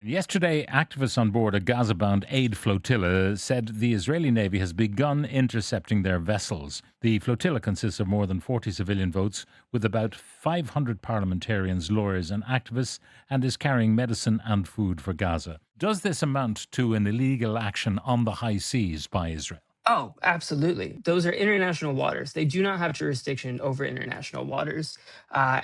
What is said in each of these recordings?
Yesterday, activists on board a Gaza bound aid flotilla said the Israeli Navy has begun intercepting their vessels. The flotilla consists of more than 40 civilian boats with about 500 parliamentarians, lawyers, and activists, and is carrying medicine and food for Gaza. Does this amount to an illegal action on the high seas by Israel? Oh, absolutely. Those are international waters. They do not have jurisdiction over international waters.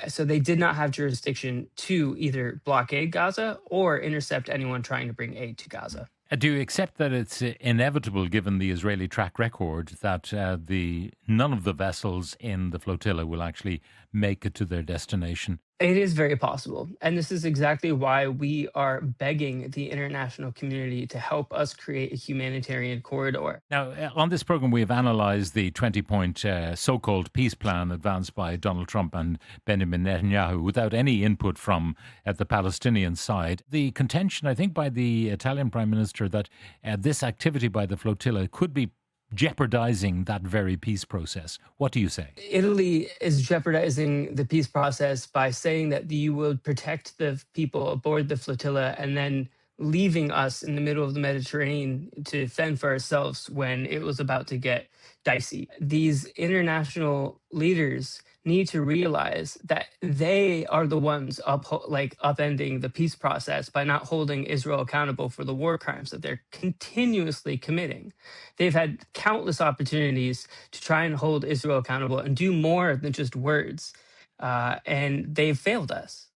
So they did not have jurisdiction to either blockade Gaza or intercept anyone trying to bring aid to Gaza. Do you accept that it's inevitable, given the Israeli track record, that the none of the vessels in the flotilla will actually make it to their destination? It is very possible. And this is exactly why we are begging the international community to help us create a humanitarian corridor. Now, on this program, we have analysed the 20-point so-called peace plan advanced by Donald Trump and Benjamin Netanyahu without any input from the Palestinian side. The contention, I think, by the Italian Prime Minister that this activity by the flotilla could be jeopardizing that very peace process. What do you say? Italy is jeopardizing the peace process by saying that you will protect the people aboard the flotilla and then leaving us in the middle of the Mediterranean to fend for ourselves when it was about to get dicey. These international leaders need to realize that they are the ones upending the peace process by not holding Israel accountable for the war crimes that they're continuously committing. They've had countless opportunities to try and hold Israel accountable and do more than just words. And they've failed us.